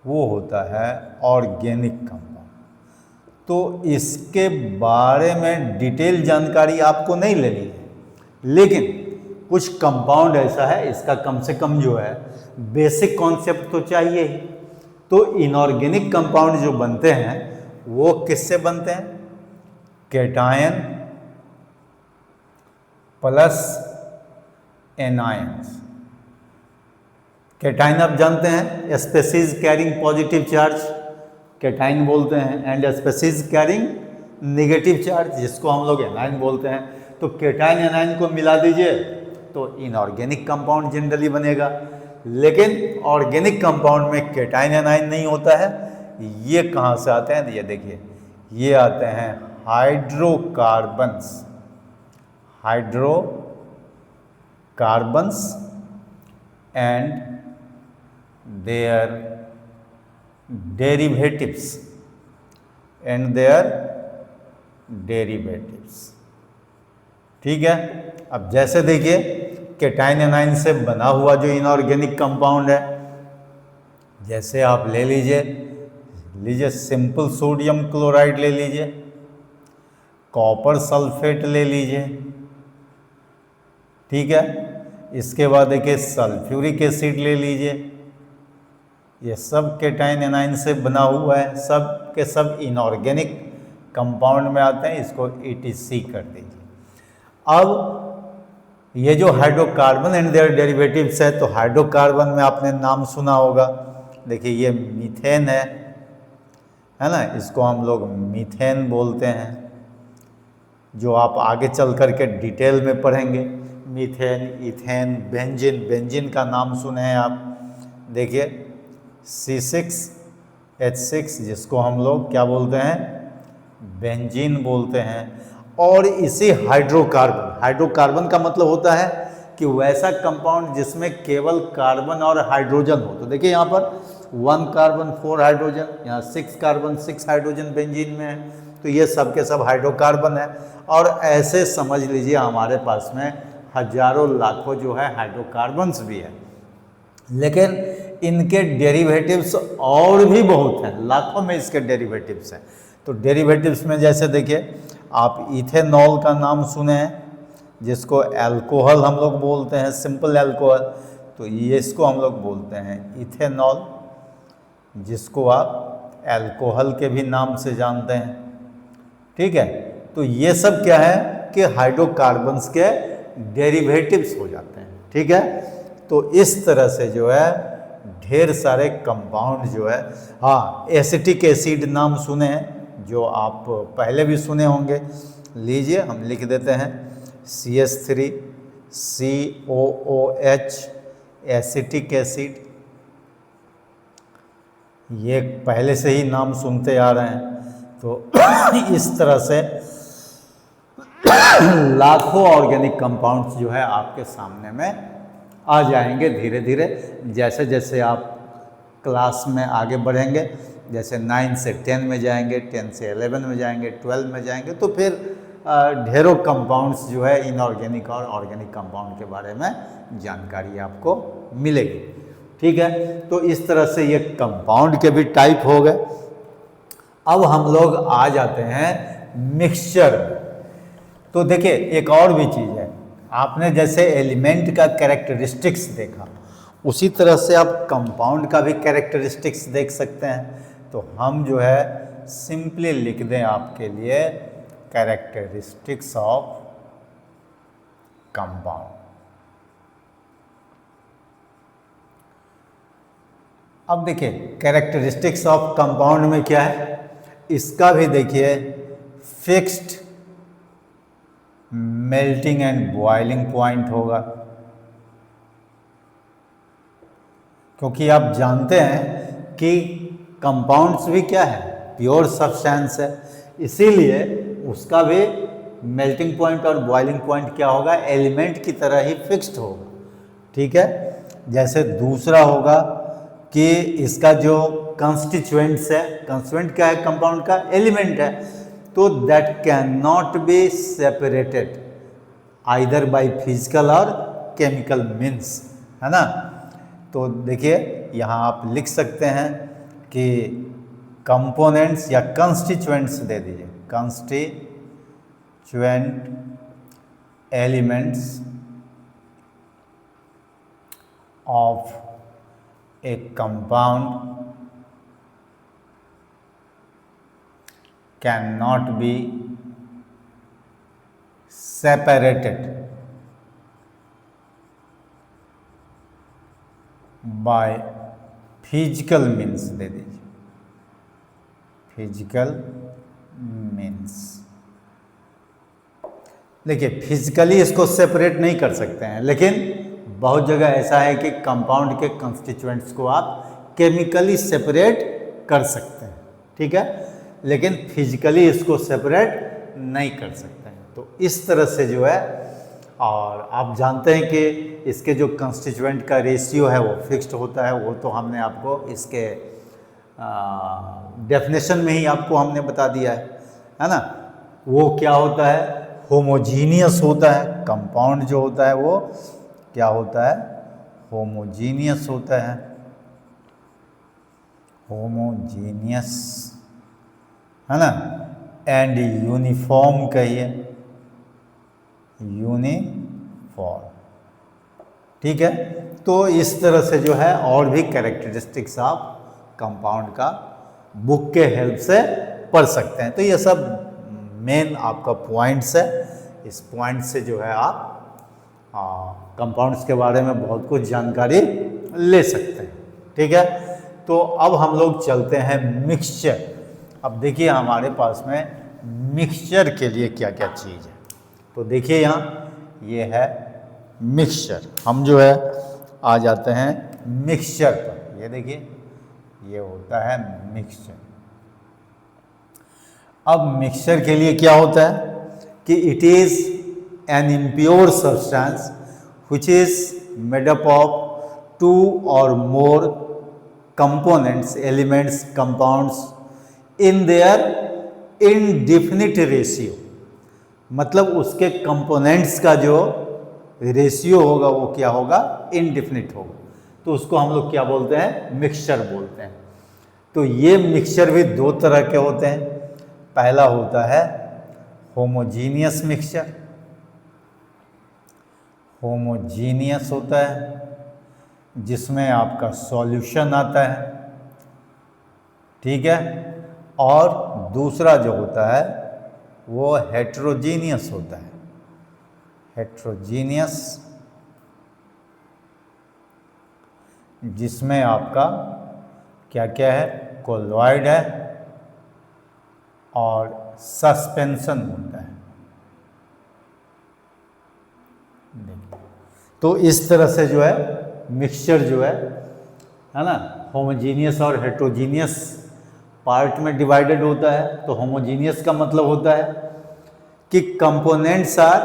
वो होता है ऑर्गेनिक कंपाउंड। तो इसके बारे में डिटेल जानकारी आपको नहीं लेनी है, लेकिन कुछ कंपाउंड ऐसा है, इसका कम से कम जो है बेसिक कॉन्सेप्ट तो चाहिए ही। तो इनऑर्गेनिक कंपाउंड जो बनते हैं वो किससे बनते हैं? Cation plus anions. कैटायन आप जानते हैं, species carrying positive charge, cation बोलते हैं, and species carrying negative charge, जिसको हम लोग एनायन बोलते हैं। तो कैटायन एनायन को मिला दीजिए तो इनऑर्गेनिक कंपाउंड जनरली बनेगा। लेकिन ऑर्गेनिक कंपाउंड में कैटायन एनायन नहीं होता है। ये कहाँ से आते हैं? ये देखिए, ये आते हैं hydrocarbons. Hydrocarbons and their derivatives ठीक है। अब जैसे देखिए कैटायन एनायन से बना हुआ जो इनऑर्गेनिक कंपाउंड है, जैसे आप ले लीजिए सिंपल सोडियम क्लोराइड ले लीजिए, कॉपर सल्फेट ले लीजिए, ठीक है। इसके बाद देखिए सल्फ्यूरिक एसिड ले लीजिए। ये सब कैटायन एनायन से बना हुआ है, सब के सब इनऑर्गेनिक कंपाउंड में आते हैं। इसको ETC कर दीजिए। अब ये जो हाइड्रोकार्बन एंड देयर डेरिवेटिव्स है, तो हाइड्रोकार्बन में आपने नाम सुना होगा। देखिए ये मीथेन है ना, इसको हम लोग मीथेन बोलते हैं, जो आप आगे चल करके डिटेल में पढ़ेंगे। मीथेन, इथेन, बेंजीन का नाम सुने हैं आप। देखिए C6H6 जिसको हम लोग क्या बोलते हैं? बेंजीन बोलते हैं। और इसी हाइड्रोकार्बन का मतलब होता है कि वैसा कंपाउंड जिसमें केवल कार्बन और हाइड्रोजन हो। तो देखिए यहाँ पर 1 कार्बन 4 हाइड्रोजन, यहाँ 6 कार्बन 6 हाइड्रोजन बेंजीन में है। तो ये सब के सब हाइड्रोकार्बन है। और ऐसे समझ लीजिए हमारे पास में हजारों लाखों जो है हाइड्रोकार्बन्स भी है, लेकिन इनके डेरिवेटिव्स और भी बहुत हैं, लाखों में इसके डेरिवेटिव्स हैं। तो डेरिवेटिव्स में जैसे देखिए आप इथेनॉल का नाम सुने हैं, जिसको अल्कोहल हम लोग बोलते हैं, सिंपल अल्कोहल। तो ये इसको हम लोग बोलते हैं इथेनॉल, जिसको आप अल्कोहल के भी नाम से जानते हैं, ठीक है। तो ये सब क्या है कि हाइड्रोकार्बन्स के डेरिवेटिव्स हो जाते हैं, ठीक है। तो इस तरह से जो है ढेर सारे कंपाउंड जो है, हाँ एसिटिक एसिड नाम सुने हैं, जो आप पहले भी सुने होंगे। लीजिए हम लिख देते हैं CH3COOH, एसिटिक एसिड। ये पहले से ही नाम सुनते आ रहे हैं। तो इस तरह से लाखों ऑर्गेनिक कंपाउंड्स जो है आपके सामने में आ जाएंगे धीरे धीरे, जैसे जैसे आप क्लास में आगे बढ़ेंगे। जैसे 9 से 10 में जाएंगे, 10 से 11 में जाएंगे, 12 में जाएंगे, तो फिर ढेरों कंपाउंड्स जो है इनऑर्गेनिक और ऑर्गेनिक कंपाउंड के बारे में जानकारी आपको मिलेगी, ठीक है। तो इस तरह से ये कंपाउंड के भी टाइप हो गए। अब हम लोग आ जाते हैं मिक्सचर। तो देखिए एक और भी चीज़ है, आपने जैसे एलिमेंट का कैरेक्टरिस्टिक्स देखा, उसी तरह से आप कंपाउंड का भी कैरेक्टरिस्टिक्स देख सकते हैं। तो हम जो है सिंपली लिख दें आपके लिए कैरेक्टरिस्टिक्स ऑफ कंपाउंड। अब देखिए कैरेक्टरिस्टिक्स ऑफ कंपाउंड में क्या है, इसका भी देखिए fixed melting and boiling point होगा, क्योंकि आप जानते हैं कि कंपाउंड्स भी क्या है, प्योर सब्सटेंस है, इसीलिए उसका भी मेल्टिंग पॉइंट और बॉइलिंग पॉइंट क्या होगा, एलिमेंट की तरह ही फिक्स्ड होगा, ठीक है। जैसे दूसरा होगा कि इसका जो कंस्टिट्यूएंट्स है, कंस्टिट्यूएंट क्या है, कंपाउंड का एलिमेंट है, तो that can not be separated either by physical और केमिकल मीन्स, है ना। तो देखिए यहाँ आप लिख सकते हैं कि कंपोनेंट्स या कंस्टिट्यूएंट्स दे दीजिए, constituent elements of A compound can not be separated by physical means, दे दीजिए फिजिकल मीन्स। देखिए फिजिकली इसको सेपरेट नहीं कर सकते हैं, लेकिन बहुत जगह ऐसा है कि कंपाउंड के कंस्टिट्यूएंट्स को आप केमिकली सेपरेट कर सकते हैं, ठीक है, लेकिन फिजिकली इसको सेपरेट नहीं कर सकते हैं। तो इस तरह से जो है, और आप जानते हैं कि इसके जो कंस्टिट्यूएंट का रेशियो है वो फिक्स्ड होता है, वो तो हमने आपको इसके डेफिनेशन में ही आपको हमने बता दिया है ना। वो क्या होता है, होमोजीनियस होता है, कंपाउंड जो होता है वो क्या होता है, होमोजीनियस होता है, होमोजीनियस, है ना, एंड यूनिफॉर्म कहिए, यूनिफॉर्म, ठीक है। तो इस तरह से जो है और भी कैरेक्टरिस्टिक्स आप कंपाउंड का बुक के हेल्प से पढ़ सकते हैं। तो ये सब मेन आपका पॉइंट्स है, इस पॉइंट से जो है आप कंपाउंड्स के बारे में बहुत कुछ जानकारी ले सकते हैं, ठीक है। तो अब हम लोग चलते हैं मिक्सचर। अब देखिए हमारे पास में मिक्सचर के लिए क्या क्या चीज़ है, तो देखिए यहाँ ये है मिक्सचर। हम जो है आ जाते हैं मिक्सचर पर, ये देखिए ये होता है मिक्सचर। अब मिक्सचर के लिए क्या होता है कि it is an impure substance which is made up of 2 or more components, elements, compounds in their indefinite ratio। मतलब उसके कंपोनेंट्स का जो रेशियो होगा वो क्या होगा, इनडिफिनिट होगा, तो उसको हम लोग क्या बोलते हैं, मिक्सचर बोलते हैं। तो ये मिक्सचर भी 2 तरह के होते हैं। पहला होता है होमोजीनियस मिक्सचर, होमोजीनियस होता है जिसमें आपका सॉल्यूशन आता है, ठीक है, और दूसरा जो होता है वो हेट्रोजीनियस होता है, हेट्रोजीनियस, जिसमें आपका क्या क्या है, कोलॉइड है और सस्पेंशन होता है। तो इस तरह से जो है मिक्सचर जो है ना, होमोजीनियस और हेट्रोजीनियस पार्ट में डिवाइडेड होता है। तो होमोजीनियस का मतलब होता है कि कंपोनेंट्स आर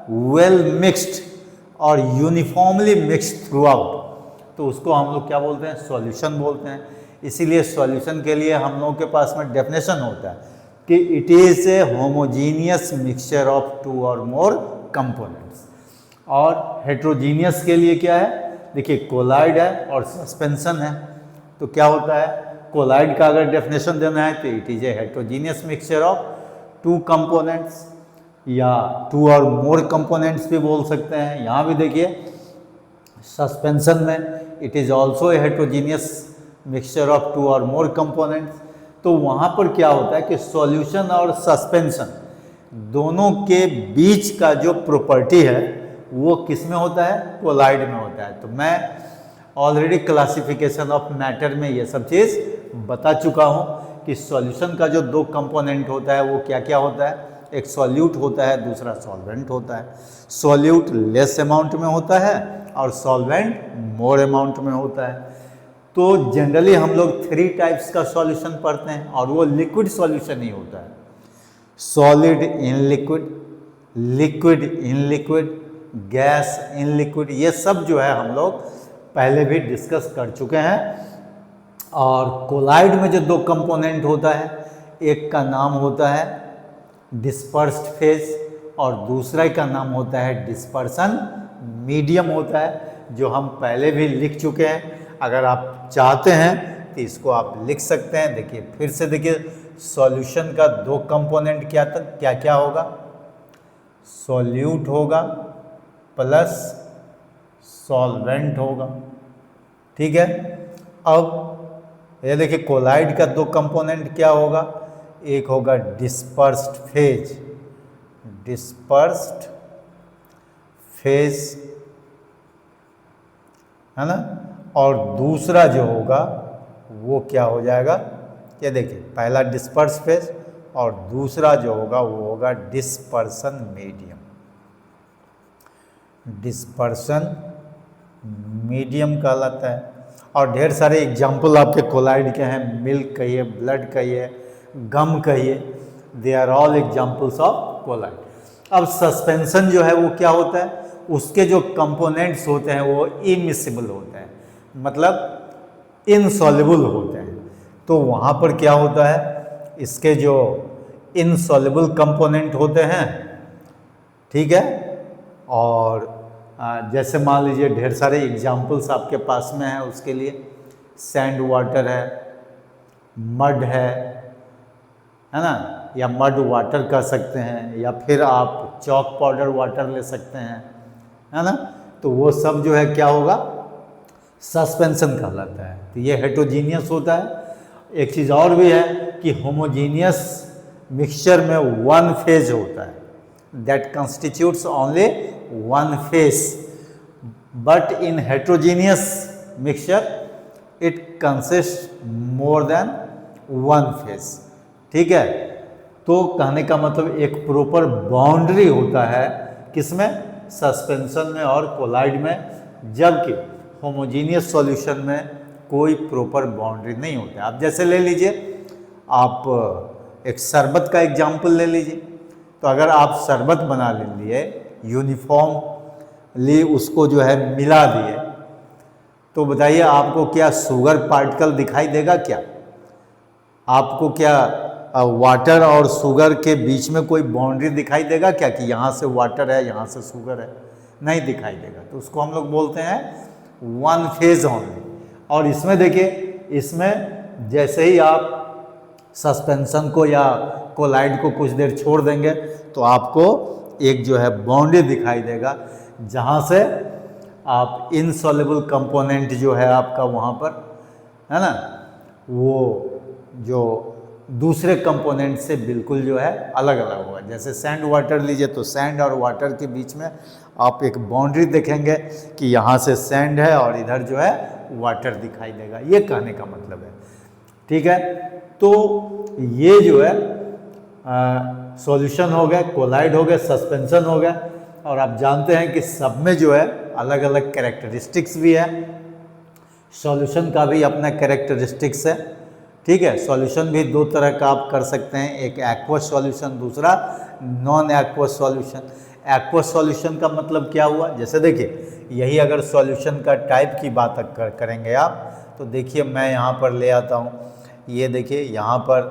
वेल मिक्स्ड और यूनिफॉर्मली मिक्स्ड थ्रू आउट, तो उसको हम लोग क्या बोलते हैं, सॉल्यूशन बोलते हैं। इसीलिए सॉल्यूशन के लिए हम लोगों के पास में डेफिनेशन होता है कि it is a homogeneous mixture of 2 or more components. और हेट्रोजीनियस के लिए क्या है, देखिए कोलाइड है और सस्पेंशन है, तो क्या होता है, कोलाइड का अगर डेफिनेशन देना है तो it is a heterogeneous mixture of 2 components, या 2 or more कंपोनेंट्स भी बोल सकते हैं। यहाँ भी देखिए सस्पेंशन में it is also a heterogeneous mixture of 2 or more components. तो वहाँ पर क्या होता है कि सॉल्यूशन और सस्पेंशन दोनों के बीच का जो प्रॉपर्टी है वो किस में होता है, कोलाइड में होता है। तो मैं ऑलरेडी क्लासिफिकेशन ऑफ मैटर में ये सब चीज़ बता चुका हूँ कि सॉल्यूशन का जो 2 कंपोनेंट होता है वो क्या क्या होता है, एक सॉल्यूट होता है, दूसरा सॉल्वेंट होता है। सॉल्यूट लेस अमाउंट में होता है और सॉल्वेंट मोर अमाउंट में होता है। तो जनरली हम लोग 3 टाइप्स का सॉल्यूशन पढ़ते हैं और वो लिक्विड सॉल्यूशन ही होता है, solid in liquid, liquid in liquid, gas in liquid, ये सब जो है हम लोग पहले भी डिस्कस कर चुके हैं। और कोलाइड में जो दो कंपोनेंट होता है, एक का नाम होता है डिस्पर्स्ड फेज और दूसरा का नाम होता है डिस्पर्सन मीडियम होता है, जो हम पहले भी लिख चुके हैं। अगर आप चाहते हैं तो इसको आप लिख सकते हैं। देखिए फिर से देखिए, सॉल्यूशन का दो कंपोनेंट क्या क्या होगा, सॉल्यूट होगा प्लस सॉल्वेंट होगा। ठीक है, अब ये देखिए कोलाइड का दो कंपोनेंट क्या होगा, एक होगा डिस्पर्स्ड फेज, डिस्पर्स्ड फेज है ना, और दूसरा जो होगा वो क्या हो जाएगा, ये देखिए पहला डिस्पर्स फेज और दूसरा जो होगा वो होगा डिस्पर्सन मीडियम। डिस्पर्सन मीडियम कहलाता है। और ढेर सारे एग्जाम्पल आपके कोलाइड के हैं, मिल्क कहिए, ब्लड कहिए, गम कहिए, they are all examples of colloid. अब सस्पेंशन जो है वो क्या होता है, उसके जो कंपोनेंट्स होते हैं वो इमिसिबल होते हैं, मतलब इनसॉल्युबल होते हैं। तो वहाँ पर क्या होता है, इसके जो इनसॉल्युबल कंपोनेंट होते हैं, ठीक है, और जैसे मान लीजिए ढेर सारे एग्जाम्पल्स आपके पास में है उसके लिए, सैंड वाटर है, मड है ना, या मड वाटर कह सकते हैं, या फिर आप चॉक पाउडर वाटर ले सकते हैं, है ना। तो वो सब जो है क्या होगा, सस्पेंशन कहलाता है। तो ये हेट्रोजीनियस होता है। एक चीज़ और भी है कि होमोजीनियस मिक्सचर में वन फेज होता है, that constitutes only one phase, but in heterogeneous mixture it consist more than one phase. ठीक है, तो कहने का मतलब एक प्रॉपर बाउंड्री होता है किसमें, सस्पेंशन में और कोलाइड में, जबकि होमोजीनियस सॉल्यूशन में कोई प्रॉपर बाउंड्री नहीं होता है। आप जैसे ले लीजिए, आप एक शरबत का एग्जाम्पल ले लीजिए, तो अगर आप शरबत बना लिए यूनिफॉर्मली, उसको जो है मिला दिए, तो बताइए आपको क्या शुगर पार्टिकल दिखाई देगा क्या, आपको क्या वाटर और शुगर के बीच में कोई बाउंड्री दिखाई देगा क्या कि यहाँ से वाटर है यहाँ से शुगर है, नहीं दिखाई देगा। तो उसको हम लोग बोलते हैं वन फेज ओनली। और इसमें देखिए, इसमें जैसे ही आप सस्पेंशन को या कोलाइड को कुछ देर छोड़ देंगे तो आपको एक जो है बाउंड्री दिखाई देगा, जहाँ से आप इनसॉल्युबल कंपोनेंट जो है आपका वहाँ पर, है ना, वो जो दूसरे कंपोनेंट से बिल्कुल जो है अलग अलग होगा। जैसे सैंड वाटर लीजिए, तो सैंड और वाटर के बीच में आप एक बाउंड्री देखेंगे कि यहाँ से सैंड है और इधर जो है वाटर दिखाई देगा, ये कहने का मतलब है। ठीक है, तो ये जो है सॉल्यूशन हो गए, कोलाइड हो गए, सस्पेंशन हो गए। और आप जानते हैं कि सब में जो है अलग अलग कैरेक्टरिस्टिक्स भी है, सॉल्यूशन का भी अपना कैरेक्टरिस्टिक्स है। ठीक है, सॉल्यूशन भी दो तरह का आप कर सकते हैं, एक एक्वस सॉल्यूशन, दूसरा non aqueous solution. Aqueous solution का मतलब क्या हुआ, जैसे देखिए यही अगर सॉल्यूशन का टाइप की बात करेंगे आप, तो देखिए मैं यहाँ पर ले आता हूँ, ये देखिए यहाँ पर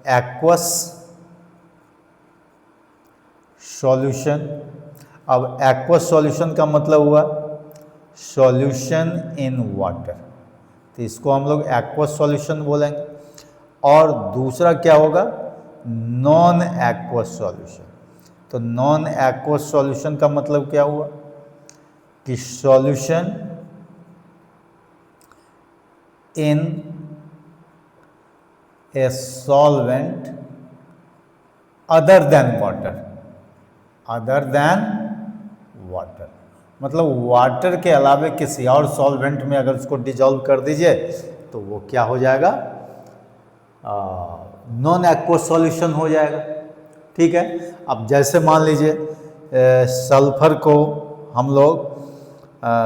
एक्वस सॉल्यूशन। अब एक्वस सॉल्यूशन का मतलब हुआ सॉल्यूशन इन वाटर, तो इसको हम लोग एक्वस सॉल्यूशन बोलेंगे। और दूसरा क्या होगा, नॉन एक्वस सॉल्यूशन। तो नॉन एक्वस सॉल्यूशन का मतलब क्या हुआ कि solution in a solvent other than water, other than water, मतलब वाटर के अलावे किसी और सॉल्वेंट में अगर उसको डिजॉल्व कर दीजिए तो वो क्या हो जाएगा, नॉन एक्वस सॉल्यूशन हो जाएगा। ठीक है, अब जैसे मान लीजिए सल्फर को हम लोग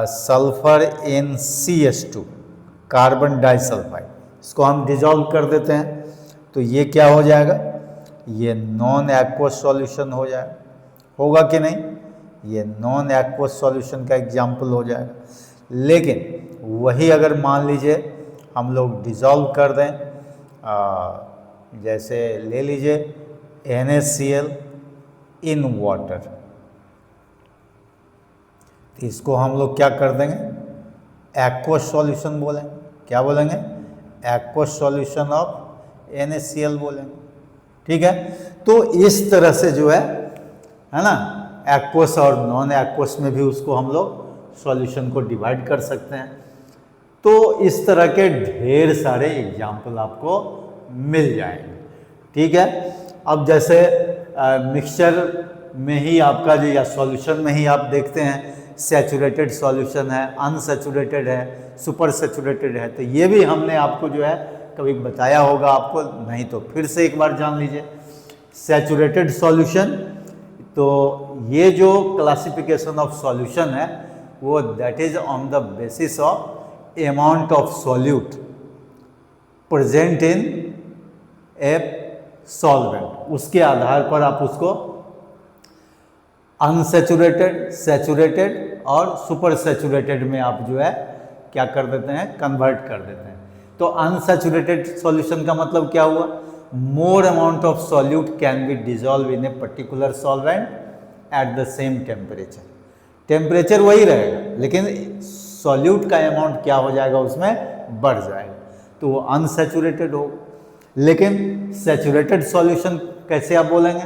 sulphur in CH2, carbon disulphide, इसको हम डिजॉल्व कर देते हैं, तो ये क्या हो जाएगा, ये नॉन एक्वस सॉल्यूशन हो जाएगा, होगा कि नहीं, ये नॉन एक्वस सॉल्यूशन का एग्जाम्पल हो जाएगा। लेकिन वही अगर मान लीजिए हम लोग डिज़ोल्व कर दें, जैसे ले लीजिए NaCl इन वाटर, तो इसको हम लोग क्या कर देंगे, एक्वस सॉल्यूशन बोलेंगे। क्या बोलेंगे? एक्वस सॉल्यूशन ऑफ NaCl बोलेंगे। ठीक है, तो इस तरह से जो है ना, एक्वस और नॉन एक्वस में भी उसको हम लोग सॉल्यूशन को डिवाइड कर सकते हैं। तो इस तरह के ढेर सारे एग्जाम्पल आपको मिल जाएंगे। ठीक है, अब जैसे मिक्सचर में ही आपका जो, या सॉल्यूशन में ही आप देखते हैं सैचुरेटेड सॉल्यूशन है, अनसैचुरेटेड है, सुपर सैचुरेटेड है। तो ये भी हमने आपको जो है कभी बताया होगा आपको, नहीं तो फिर से एक बार जान लीजिए। सैचुरेटेड सॉल्यूशन, तो ये जो क्लासिफिकेशन ऑफ सॉल्यूशन है वो that is on the basis of amount of solute present in a solvent. उसके आधार पर आप उसको अनसैचुरेटेड, सैचुरेटेड और सुपर सैचुरेटेड में आप जो है क्या कर देते हैं, कन्वर्ट कर देते हैं। तो अनसैचुरेटेड सॉल्यूशन का मतलब क्या हुआ? मोर amount of solute can be dissolve in a particular solvent eight the same temperature. Temperature वही रहेगा लेकिन सॉल्यूट का अमाउंट क्या हो जाएगा, उसमें बढ़ जाएगा, तो वो अनसैचुरेटेड होगा। लेकिन सैचुरेटेड सॉल्यूशन कैसे आप बोलेंगे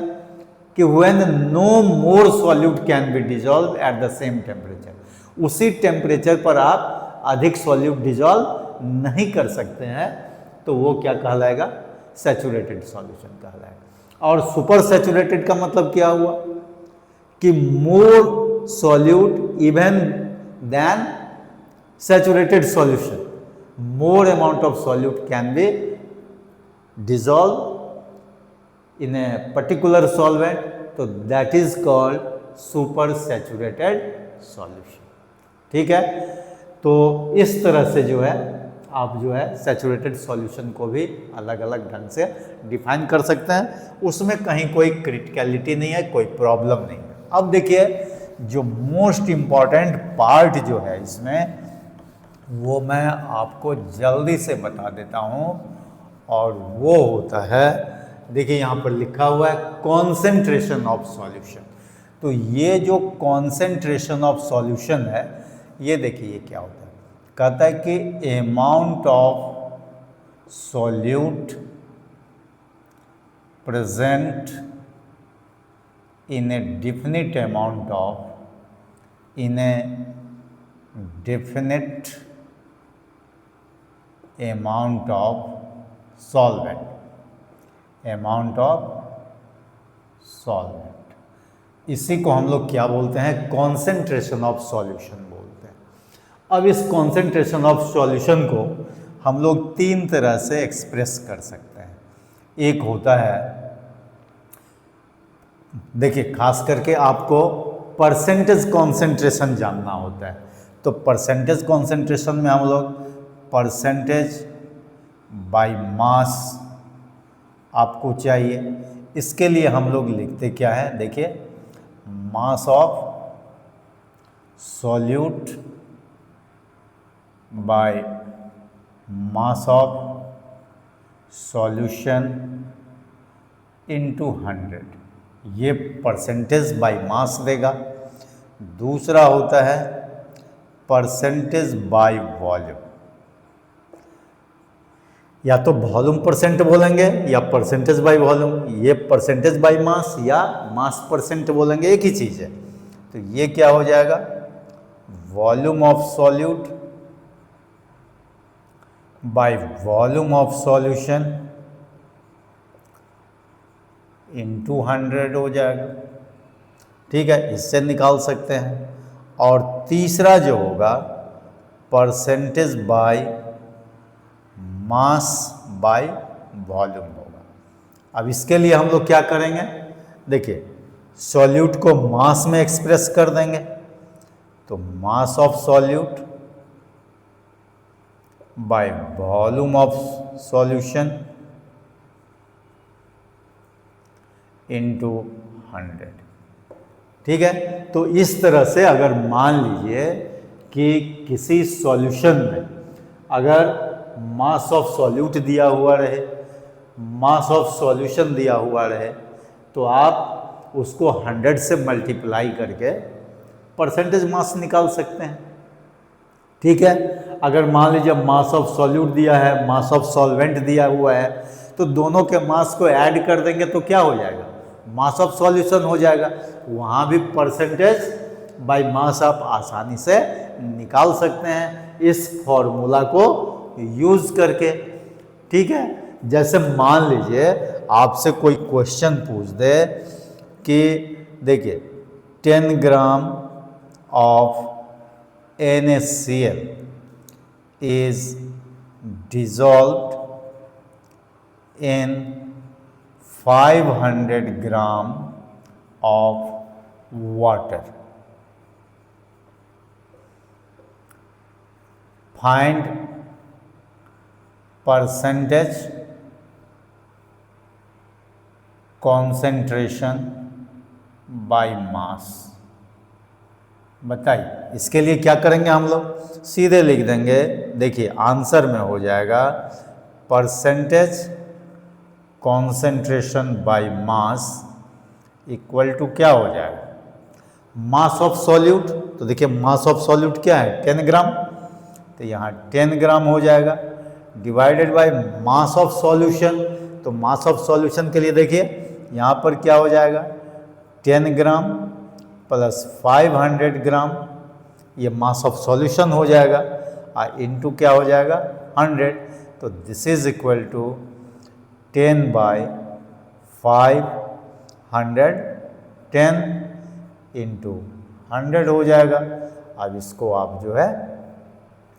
कि when no more solute can be dissolve at the same temperature, उसी टेम्परेचर पर आप अधिक सॉल्यूट डिजॉल्व नहीं कर सकते हैं, तो वो क्या कहलाएगा, सैचुरेटेड सॉल्यूशन कहलाएगा। और सुपर सैचुरेटेड का मतलब क्या हुआ कि more solute even than saturated solution, more amount of solute can be dissolve in a particular solvent, तो that is called super saturated solution। ठीक है, तो इस तरह से जो है आप जो है सैचुरेटेड सॉल्यूशन को भी अलग अलग ढंग से डिफाइन कर सकते हैं, उसमें कहीं कोई क्रिटिकलिटी नहीं है, कोई प्रॉब्लम नहीं है। अब देखिए जो मोस्ट इम्पॉर्टेंट पार्ट जो है इसमें, वो मैं आपको जल्दी से बता देता हूँ, और वो होता है, देखिए यहाँ पर लिखा हुआ है कॉन्सेंट्रेशन ऑफ सॉल्यूशन। तो ये जो कॉन्सेंट्रेशन ऑफ सॉल्यूशन है, ये देखिए ये क्या होता है, कहता है कि amount of solute present in A definite amount of, in A definite amount of solvent, amount of solvent, इसी को हम लोग क्या बोलते हैं, concentration of solution बोलते हैं। अब इस concentration of solution को हम लोग तीन तरह से एक्सप्रेस कर सकते हैं। एक होता है, देखिए खास करके आपको परसेंटेज कॉन्सेंट्रेशन जानना होता है, तो परसेंटेज कॉन्सेंट्रेशन में हम लोग परसेंटेज बाय मास आपको चाहिए। इसके लिए हम लोग लिखते क्या है, देखिए mass of solute by mass of solution into 100, ये परसेंटेज बाय मास देगा। दूसरा होता है परसेंटेज बाय वॉल्यूम, या तो वॉल्यूम परसेंट बोलेंगे या परसेंटेज बाय वॉल्यूम, ये परसेंटेज बाय मास या मास परसेंट बोलेंगे, एक ही चीज़ है। तो ये क्या हो जाएगा, volume of solute by volume of solution into 100 हो जाएगा। ठीक है, इससे निकाल सकते हैं। और तीसरा जो होगा percentage by mass by volume होगा। अब इसके लिए हम लोग क्या करेंगे, देखिए सॉल्यूट को मास में एक्सप्रेस कर देंगे, तो mass of solute by volume of solution into 100। ठीक है, तो इस तरह से अगर मान लीजिए कि किसी सॉल्यूशन में अगर मास ऑफ सॉल्यूट दिया हुआ रहे, मास ऑफ सॉल्यूशन दिया हुआ रहे, तो आप उसको 100 से मल्टीप्लाई करके परसेंटेज मास निकाल सकते हैं। ठीक है, अगर मान लीजिए मास ऑफ सॉल्यूट दिया है, मास ऑफ सॉल्वेंट दिया हुआ है, तो दोनों के मास को ऐड कर देंगे तो क्या हो जाएगा, मास ऑफ सॉल्यूशन हो जाएगा। वहाँ भी परसेंटेज बाय मास आप आसानी से निकाल सकते हैं इस फॉर्मूला को यूज करके। ठीक है, जैसे मान लीजिए आपसे कोई क्वेश्चन पूछ दे कि देखिए 10 gram of NaCl is dissolved in 500 gram of water. Find percentage concentration by mass। बताइए, इसके लिए क्या करेंगे हम लोग, सीधे लिख देंगे। देखिए आंसर में हो जाएगा percentage concentration by mass equal to क्या हो जाएगा, मास ऑफ सॉल्यूट। तो देखिए मास ऑफ सॉल्यूट क्या है, 10 ग्राम, तो यहाँ 10 ग्राम हो जाएगा, divided by mass of solution. तो मास ऑफ सॉल्यूशन के लिए देखिए यहाँ पर क्या हो जाएगा, 10 ग्राम प्लस 500 ग्राम, ये मास ऑफ सॉल्यूशन हो जाएगा, और इनटू क्या हो जाएगा 100। तो this is equal to 10 by 500, 10 into 100 हो जाएगा। अब इसको आप जो है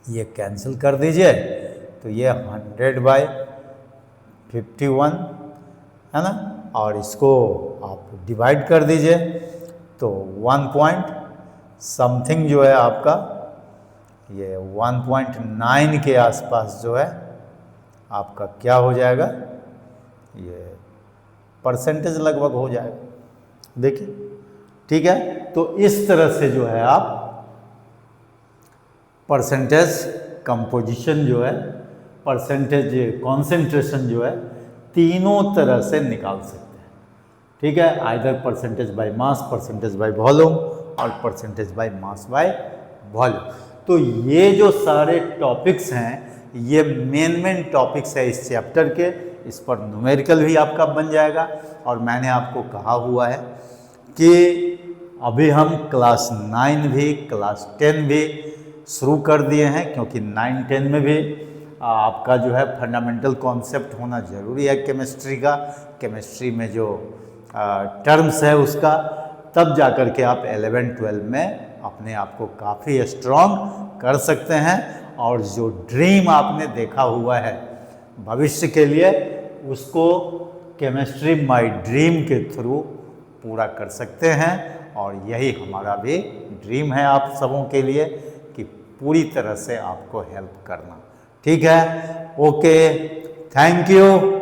ये कैंसिल कर दीजिए, तो ये 100 बाय 51 है ना, और इसको आप डिवाइड कर दीजिए, तो 1 पॉइंट समथिंग जो है आपका ये 1.9 के आसपास जो है आपका क्या हो जाएगा, ये परसेंटेज लगभग हो जाएगा। देखिए ठीक है, तो इस तरह से जो है आप परसेंटेज कंपोजिशन जो है, परसेंटेज कॉन्सेंट्रेशन जो है, तीनों तरह से निकाल सकते हैं। ठीक है, either percentage by mass, percentage by volume, और percentage by mass by volume. तो ये जो सारे टॉपिक्स हैं, ये मेन टॉपिक्स है इस चैप्टर के। इस पर न्यूमेरिकल भी आपका बन जाएगा। और मैंने आपको कहा हुआ है कि अभी हम क्लास 9 भी, क्लास 10 भी शुरू कर दिए हैं, क्योंकि 9, 10 में भी आपका जो है फंडामेंटल कॉन्सेप्ट होना ज़रूरी है केमिस्ट्री का। केमिस्ट्री में जो टर्म्स है उसका, तब जा कर के आप 11, 12 में अपने आप को काफ़ी स्ट्रॉन्ग कर सकते हैं। और जो ड्रीम आपने देखा हुआ है भविष्य के लिए, उसको केमिस्ट्री माय ड्रीम के थ्रू पूरा कर सकते हैं। और यही हमारा भी ड्रीम है आप सबों के लिए, कि पूरी तरह से आपको हेल्प करना। ठीक है, ओके, थैंक यू।